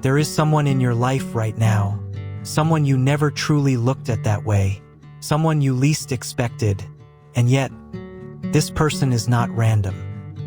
There is someone in your life right now, someone you never truly looked at that way, someone you least expected, and yet, this person is not random.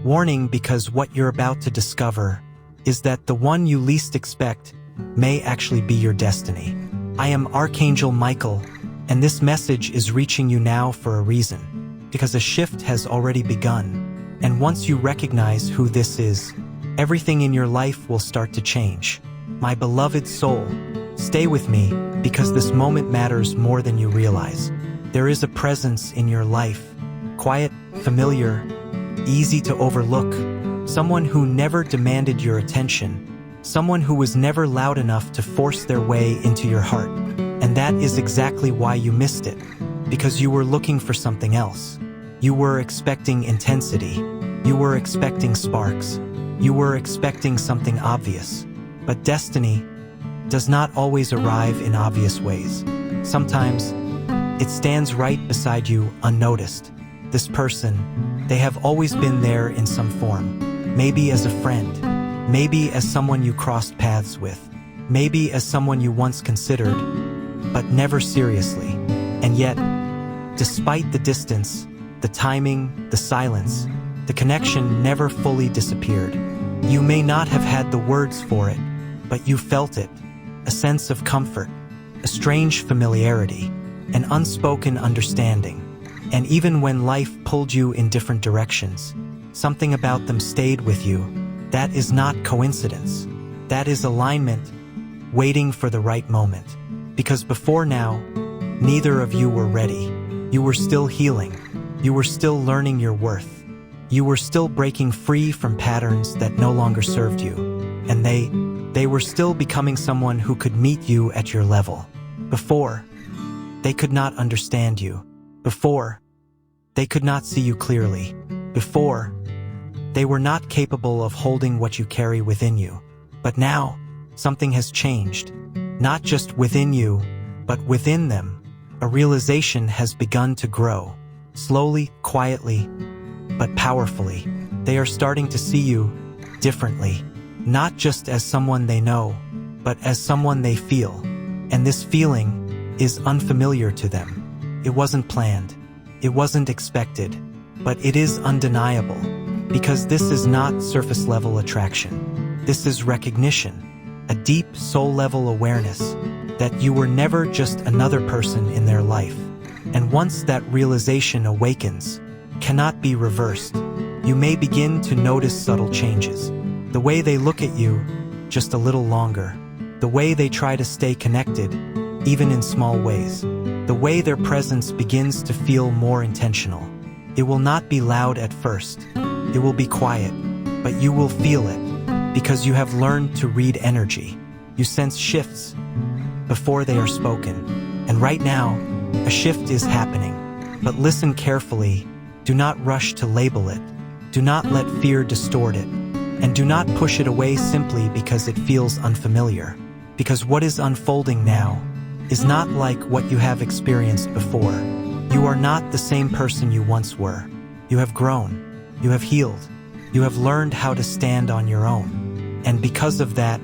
Warning, because what you're about to discover is that the one you least expect may actually be your destiny. I am Archangel Michael, and this message is reaching you now for a reason, because a shift has already begun, and once you recognize who this is, everything in your life will start to change. My beloved soul, stay with me, because this moment matters more than you realize. There is a presence in your life, quiet, familiar, easy to overlook, someone who never demanded your attention, someone who was never loud enough to force their way into your heart. And that is exactly why you missed it, because you were looking for something else. You were expecting intensity, you were expecting sparks, you were expecting something obvious. But destiny does not always arrive in obvious ways. Sometimes, it stands right beside you unnoticed. This person, they have always been there in some form. Maybe as a friend, maybe as someone you crossed paths with, maybe as someone you once considered, but never seriously. And yet, despite the distance, the timing, the silence, the connection never fully disappeared. You may not have had the words for it, but you felt it, a sense of comfort, a strange familiarity, an unspoken understanding. And even when life pulled you in different directions, something about them stayed with you. That is not coincidence. That is alignment, waiting for the right moment. Because before now, neither of you were ready. You were still healing. You were still learning your worth. You were still breaking free from patterns that no longer served you. And they were still becoming someone who could meet you at your level. Before, they could not understand you. Before, they could not see you clearly. Before, they were not capable of holding what you carry within you. But now, something has changed. Not just within you, but within them. A realization has begun to grow. Slowly, quietly, but powerfully. They are starting to see you differently. Not just as someone they know, but as someone they feel. And this feeling is unfamiliar to them. It wasn't planned. It wasn't expected. But it is undeniable. Because this is not surface-level attraction. This is recognition. A deep soul-level awareness that you were never just another person in their life. And once that realization awakens, cannot be reversed, you may begin to notice subtle changes. The way they look at you, just a little longer. The way they try to stay connected, even in small ways. The way their presence begins to feel more intentional. It will not be loud at first. It will be quiet, but you will feel it, because you have learned to read energy. You sense shifts before they are spoken. And right now, a shift is happening. But listen carefully. Do not rush to label it. Do not let fear distort it. And do not push it away simply because it feels unfamiliar. Because what is unfolding now is not like what you have experienced before. You are not the same person you once were. You have grown. You have healed. You have learned how to stand on your own. And because of that,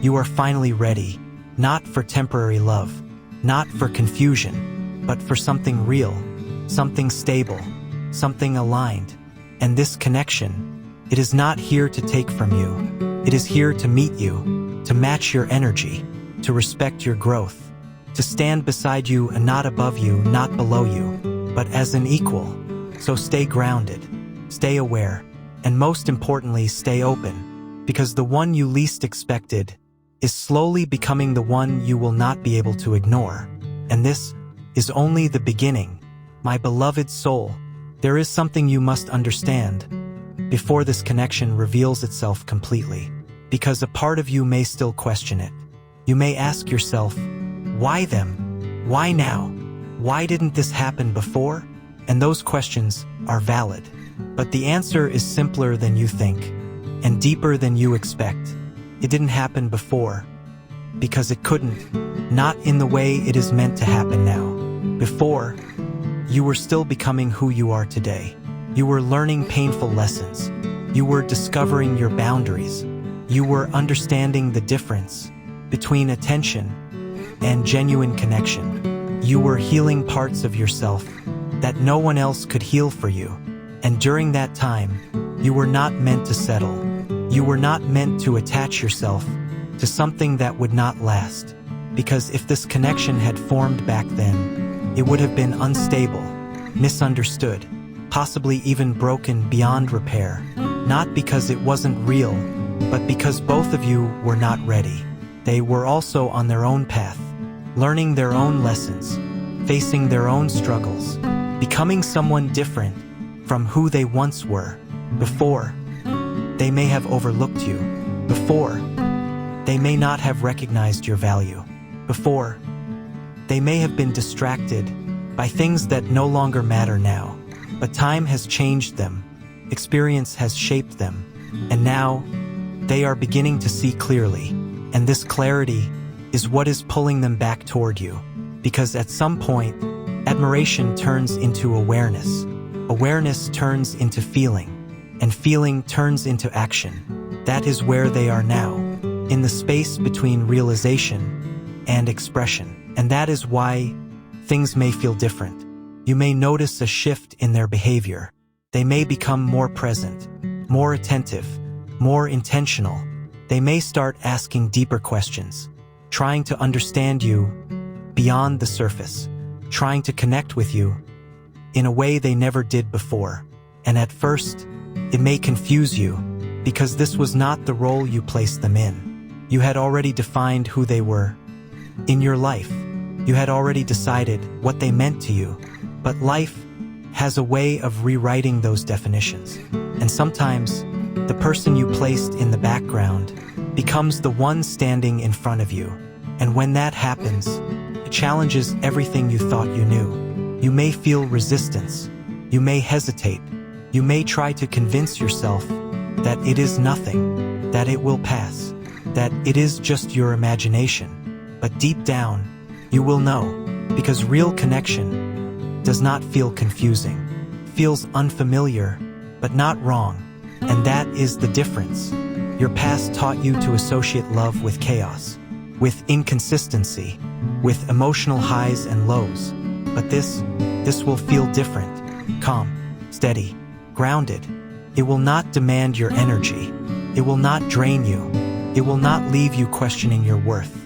you are finally ready, not for temporary love, not for confusion, but for something real, something stable, something aligned. And this connection, it is not here to take from you. It is here to meet you, to match your energy, to respect your growth, to stand beside you and not above you, not below you, but as an equal. So stay grounded, stay aware, and most importantly, stay open, because the one you least expected is slowly becoming the one you will not be able to ignore. And this is only the beginning. My beloved soul, there is something you must understand before this connection reveals itself completely, because a part of you may still question it. You may ask yourself, why them? Why now? Why didn't this happen before? And those questions are valid. But the answer is simpler than you think, and deeper than you expect. It didn't happen before, because it couldn't, not in the way it is meant to happen now. Before, you were still becoming who you are today. You were learning painful lessons. You were discovering your boundaries. You were understanding the difference between attention and genuine connection. You were healing parts of yourself that no one else could heal for you. And during that time, you were not meant to settle. You were not meant to attach yourself to something that would not last. Because if this connection had formed back then, it would have been unstable, misunderstood, possibly even broken beyond repair. Not because it wasn't real, but because both of you were not ready. They were also on their own path, learning their own lessons, facing their own struggles, becoming someone different from who they once were. Before, they may have overlooked you. Before, they may not have recognized your value. Before, they may have been distracted by things that no longer matter now. But time has changed them, experience has shaped them, and now they are beginning to see clearly. And this clarity is what is pulling them back toward you. Because at some point, admiration turns into awareness. Awareness turns into feeling, and feeling turns into action. That is where they are now, in the space between realization and expression. And that is why things may feel different. You may notice a shift in their behavior. They may become more present, more attentive, more intentional. They may start asking deeper questions, trying to understand you beyond the surface, trying to connect with you in a way they never did before. And at first, it may confuse you, because this was not the role you placed them in. You had already defined who they were in your life. You had already decided what they meant to you. But life has a way of rewriting those definitions. And sometimes, the person you placed in the background becomes the one standing in front of you. And when that happens, it challenges everything you thought you knew. You may feel resistance. You may hesitate. You may try to convince yourself that it is nothing, that it will pass, that it is just your imagination. But deep down, you will know, because real connection does not feel confusing, feels unfamiliar, but not wrong. And that is the difference. Your past taught you to associate love with chaos, with inconsistency, with emotional highs and lows. But this will feel different, calm, steady, grounded. It will not demand your energy. It will not drain you. It will not leave you questioning your worth.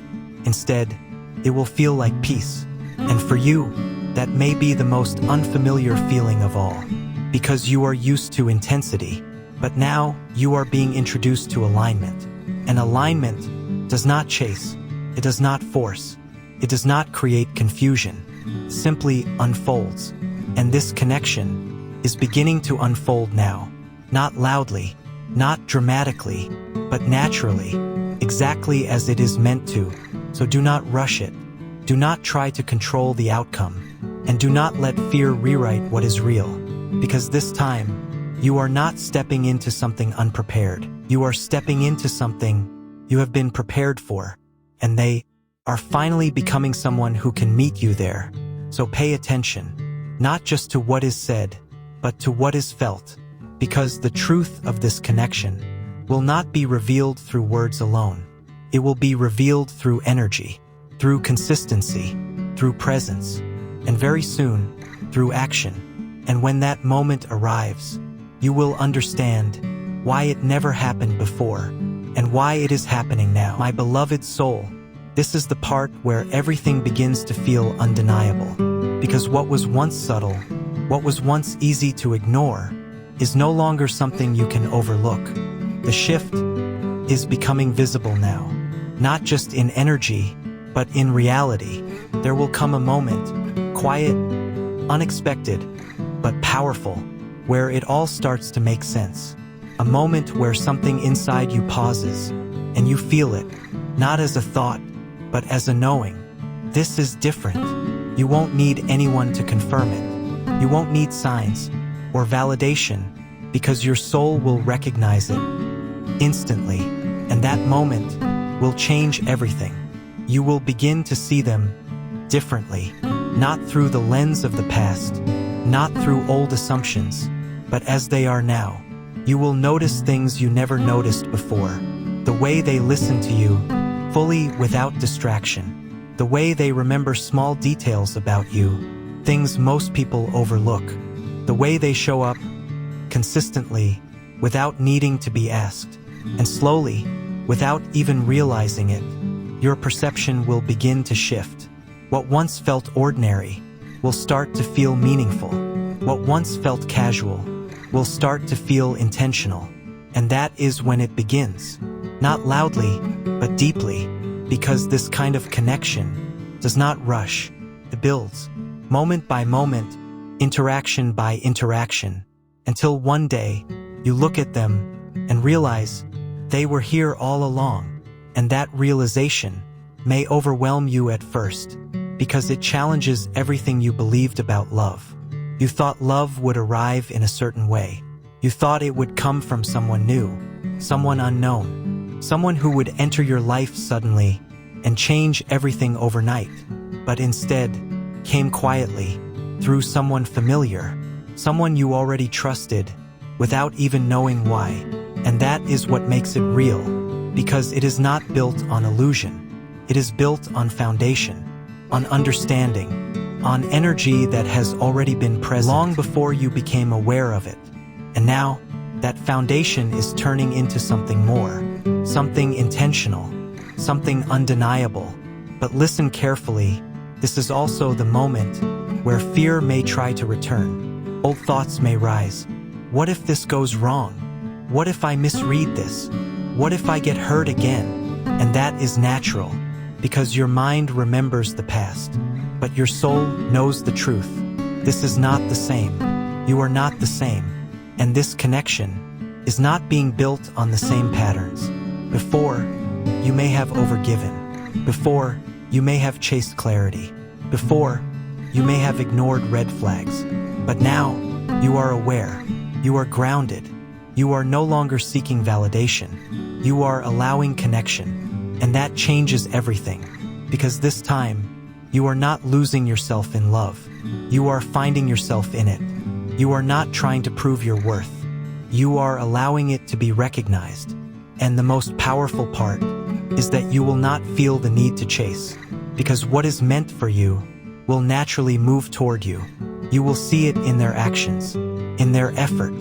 Instead, it will feel like peace. And for you, that may be the most unfamiliar feeling of all, because you are used to intensity. But now, you are being introduced to alignment. And alignment does not chase. It does not force. It does not create confusion. It simply unfolds. And this connection is beginning to unfold now. Not loudly, not dramatically, but naturally, exactly as it is meant to. So do not rush it. Do not try to control the outcome. And do not let fear rewrite what is real. Because this time, you are not stepping into something unprepared. You are stepping into something you have been prepared for. And they are finally becoming someone who can meet you there. So pay attention, not just to what is said, but to what is felt. Because the truth of this connection will not be revealed through words alone. It will be revealed through energy, through consistency, through presence, and very soon, through action. And when that moment arrives, you will understand why it never happened before and why it is happening now. My beloved soul, this is the part where everything begins to feel undeniable. Because what was once subtle, what was once easy to ignore, is no longer something you can overlook. The shift is becoming visible now, not just in energy, but in reality. There will come a moment, quiet, unexpected, but powerful, where it all starts to make sense. A moment where something inside you pauses, and you feel it, not as a thought, but as a knowing. This is different. You won't need anyone to confirm it. You won't need signs or validation, because your soul will recognize it instantly, and that moment will change everything. You will begin to see them differently, not through the lens of the past, not through old assumptions, but as they are now. You will notice things you never noticed before, the way they listen to you, fully without distraction, the way they remember small details about you, things most people overlook, the way they show up consistently, without needing to be asked, and slowly, without even realizing it, your perception will begin to shift. What once felt ordinary will start to feel meaningful. What once felt casual will start to feel intentional. And that is when it begins. Not loudly, but deeply, because this kind of connection does not rush. It builds, moment by moment, interaction by interaction, until one day you look at them and realize they were here all along. And that realization may overwhelm you at first, because it challenges everything you believed about love. You thought love would arrive in a certain way. You thought it would come from someone new, someone unknown, someone who would enter your life suddenly and change everything overnight, but instead came quietly, through someone familiar, someone you already trusted, without even knowing why. And that is what makes it real, because it is not built on illusion. It is built on foundation, on understanding, on energy that has already been present long before you became aware of it. And now, that foundation is turning into something more, something intentional, something undeniable. But listen carefully, this is also the moment where fear may try to return. Old thoughts may rise. What if this goes wrong? What if I misread this? What if I get hurt again? And that is natural, because your mind remembers the past, but your soul knows the truth. This is not the same. You are not the same. And this connection is not being built on the same patterns. Before, you may have overgiven. Before, you may have chased clarity. Before, you may have ignored red flags. But now, you are aware. You are grounded. You are no longer seeking validation. You are allowing connection. And that changes everything. Because this time, you are not losing yourself in love. You are finding yourself in it. You are not trying to prove your worth. You are allowing it to be recognized. And the most powerful part is that you will not feel the need to chase. Because what is meant for you will naturally move toward you. You will see it in their actions, in their effort,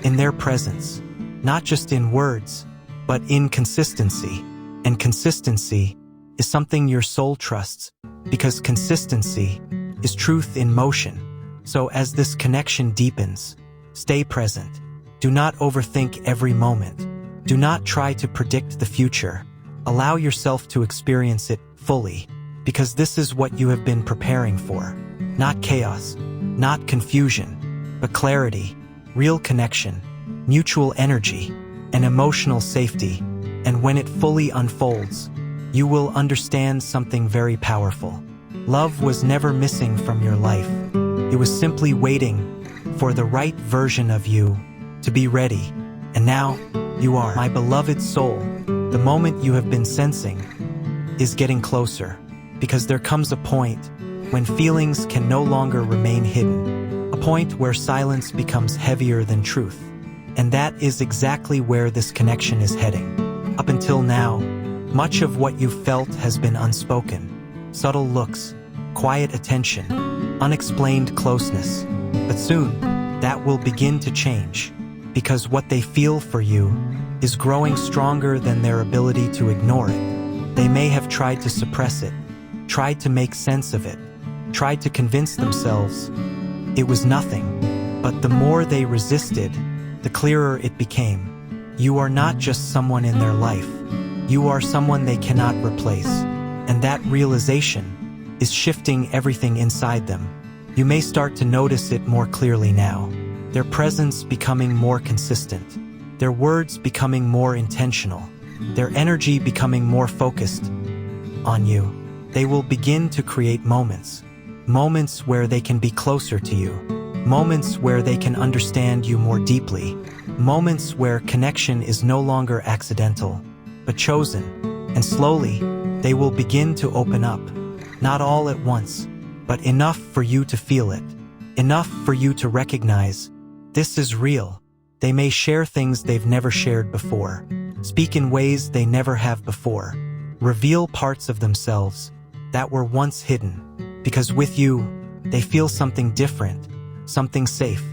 in their presence, not just in words, but in consistency. And consistency is something your soul trusts, because consistency is truth in motion. So as this connection deepens, stay present. Do not overthink every moment. Do not try to predict the future. Allow yourself to experience it fully, because this is what you have been preparing for. Not chaos, not confusion, but clarity, real connection, mutual energy, and emotional safety. And when it fully unfolds, you will understand something very powerful. Love was never missing from your life. It was simply waiting for the right version of you to be ready. And now, you are. My beloved soul, the moment you have been sensing is getting closer, because there comes a point when feelings can no longer remain hidden, a point where silence becomes heavier than truth. And that is exactly where this connection is heading. Up until now, much of what you felt has been unspoken. Subtle looks, quiet attention, unexplained closeness. But soon, that will begin to change, because what they feel for you is growing stronger than their ability to ignore it. They may have tried to suppress it, tried to make sense of it, tried to convince themselves it was nothing. But the more they resisted, the clearer it became. You are not just someone in their life. You are someone they cannot replace. And that realization is shifting everything inside them. You may start to notice it more clearly now. Their presence becoming more consistent. Their words becoming more intentional. Their energy becoming more focused on you. They will begin to create moments. Moments where they can be closer to you. Moments where they can understand you more deeply. Moments where connection is no longer accidental, but chosen. And slowly, they will begin to open up. Not all at once, but enough for you to feel it. Enough for you to recognize this is real. They may share things they've never shared before. speak in ways they never have before, reveal parts of themselves that were once hidden, because with you, they feel something different, something safe,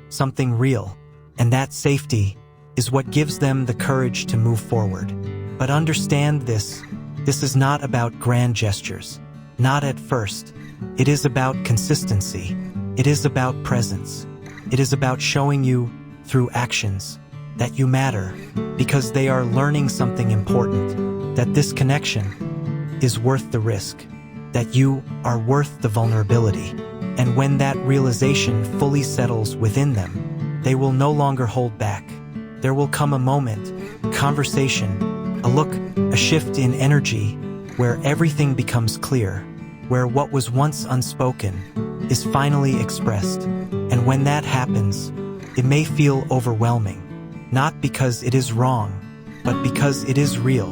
something real, and that safety is what gives them the courage to move forward. But understand this is not about grand gestures, not at first. It is about consistency. It is about presence. It is about showing you, through actions, that you matter, because they are learning something important, that this connection is worth the risk, that you are worth the vulnerability. And when that realization fully settles within them, they will no longer hold back. There will come a moment, conversation, a look, a shift in energy, where everything becomes clear, where what was once unspoken is finally expressed. And when that happens, it may feel overwhelming, not because it is wrong, but because it is real.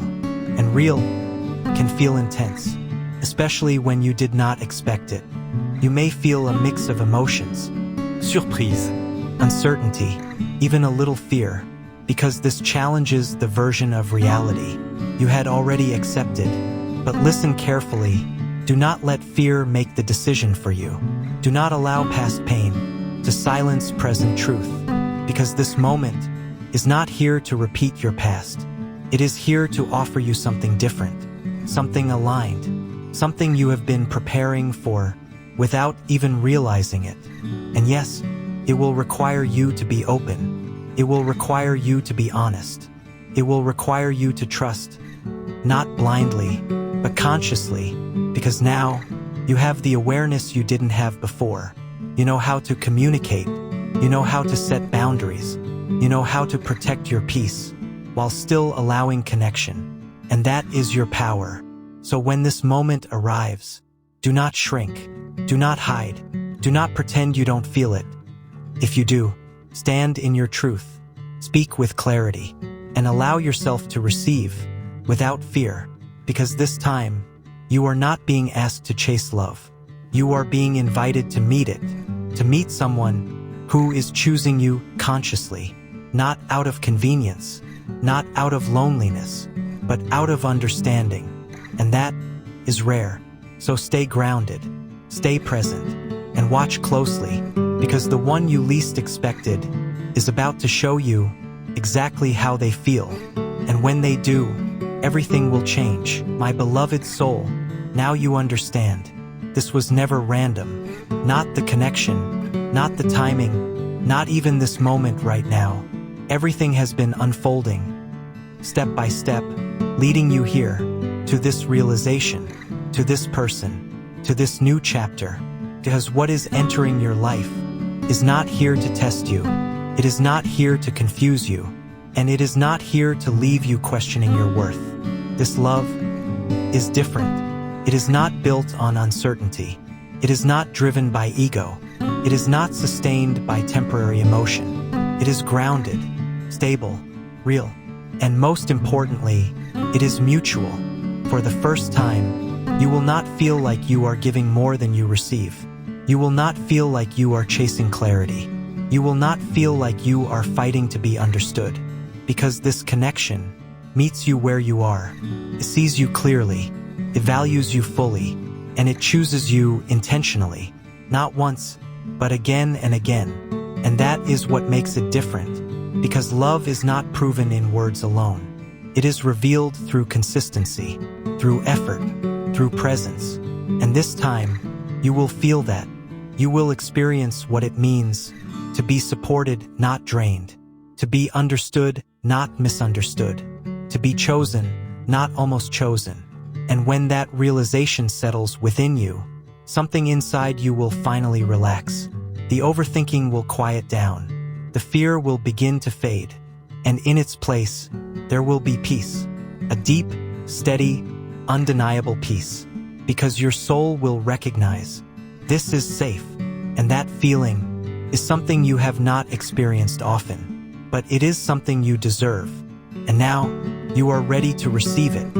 And real can feel intense, especially when you did not expect it. You may feel a mix of emotions, surprise, uncertainty, even a little fear, because this challenges the version of reality you had already accepted. But listen carefully. Do not let fear make the decision for you. Do not allow past pain to silence present truth, because this moment is not here to repeat your past. It is here to offer you something different, something aligned, something you have been preparing for without even realizing it. And yes, it will require you to be open. It will require you to be honest. It will require you to trust, not blindly, but consciously, because now you have the awareness you didn't have before. You know how to communicate. You know how to set boundaries. You know how to protect your peace while still allowing connection. And that is your power. So when this moment arrives, do not shrink. Do not hide. Do not pretend you don't feel it. If you do, stand in your truth, speak with clarity, and allow yourself to receive without fear, because this time, you are not being asked to chase love. You are being invited to meet it, to meet someone who is choosing you consciously, not out of convenience, not out of loneliness, but out of understanding. And that is rare. So stay grounded, stay present, and watch closely, because the one you least expected is about to show you exactly how they feel. And when they do, everything will change. My beloved soul, now you understand. This was never random. Not the connection, not the timing, not even this moment right now. Everything has been unfolding, step by step, leading you here, to this realization, to this person, to this new chapter. Because what is entering your life is not here to test you. It is not here to confuse you. And it is not here to leave you questioning your worth. This love is different. It is not built on uncertainty. It is not driven by ego. It is not sustained by temporary emotion. It is grounded, stable, real. And most importantly, it is mutual. For the first time, you will not feel like you are giving more than you receive. You will not feel like you are chasing clarity. You will not feel like you are fighting to be understood. Because this connection meets you where you are. It sees you clearly. It values you fully. And it chooses you intentionally. Not once, but again and again. And that is what makes it different. Because love is not proven in words alone. It is revealed through consistency, through effort, through presence. And this time, you will feel that. You will experience what it means to be supported, not drained. To be understood, not misunderstood. To be chosen, not almost chosen. And when that realization settles within you, something inside you will finally relax. The overthinking will quiet down. The fear will begin to fade. And in its place, there will be peace. A deep, steady, undeniable peace. Because your soul will recognize this is safe. And that feeling is something you have not experienced often. But it is something you deserve. And now, you are ready to receive it.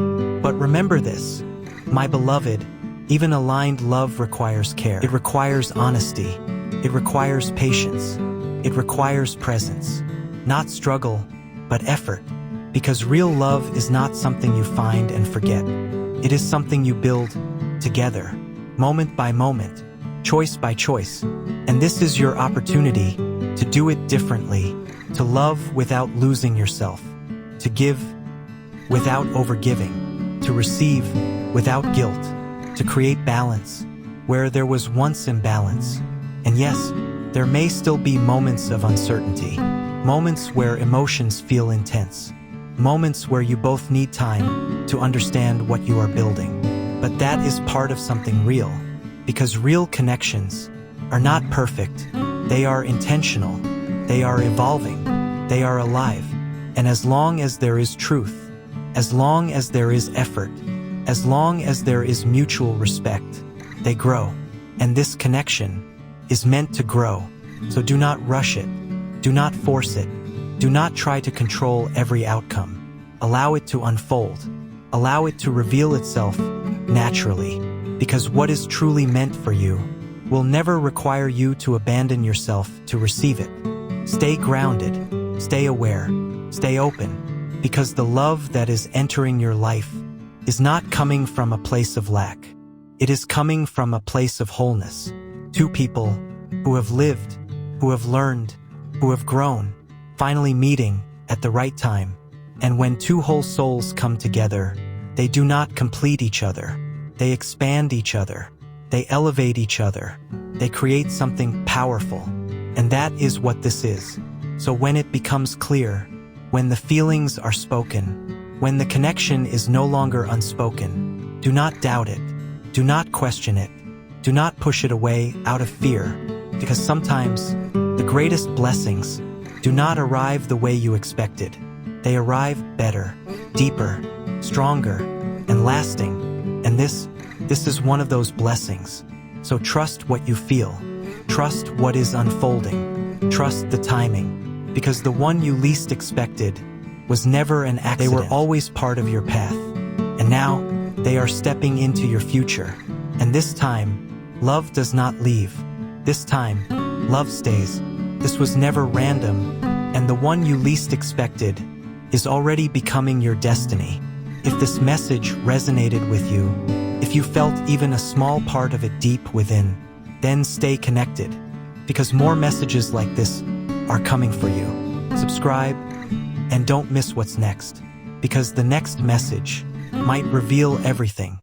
But remember this, my beloved, even aligned love requires care. It requires honesty. It requires patience. It requires presence. Not struggle, but effort. Because real love is not something you find and forget. It is something you build together, moment by moment, choice by choice. And this is your opportunity to do it differently, to love without losing yourself, to give without overgiving, to receive without guilt, to create balance where there was once imbalance. And yes, there may still be moments of uncertainty, moments where emotions feel intense, moments where you both need time to understand what you are building. But that is part of something real, because real connections are not perfect. They are intentional, they are evolving, they are alive. And as long as there is truth, as long as there is effort, as long as there is mutual respect, they grow. And this connection is meant to grow. So do not rush it. Do not force it. Do not try to control every outcome. Allow it to unfold. Allow it to reveal itself naturally. Because what is truly meant for you will never require you to abandon yourself to receive it. Stay grounded. Stay aware. Stay open. Because the love that is entering your life is not coming from a place of lack. It is coming from a place of wholeness. Two people who have lived, who have learned, who have grown, finally meeting at the right time. And when two whole souls come together, they do not complete each other. They expand each other. They elevate each other. They create something powerful. And that is what this is. So when it becomes clear, when the feelings are spoken, when the connection is no longer unspoken, do not doubt it. Do not question it. Do not push it away out of fear, because sometimes the greatest blessings do not arrive the way you expected. They arrive better, deeper, stronger, and lasting. And this is one of those blessings. So trust what you feel. Trust what is unfolding. Trust the timing, because the one you least expected was never an accident. They were always part of your path. And now, they are stepping into your future. And this time, love does not leave. This time, love stays. This was never random, and the one you least expected is already becoming your destiny. If this message resonated with you, if you felt even a small part of it deep within, then stay connected, because more messages like this are coming for you. Subscribe, and don't miss what's next, because the next message might reveal everything.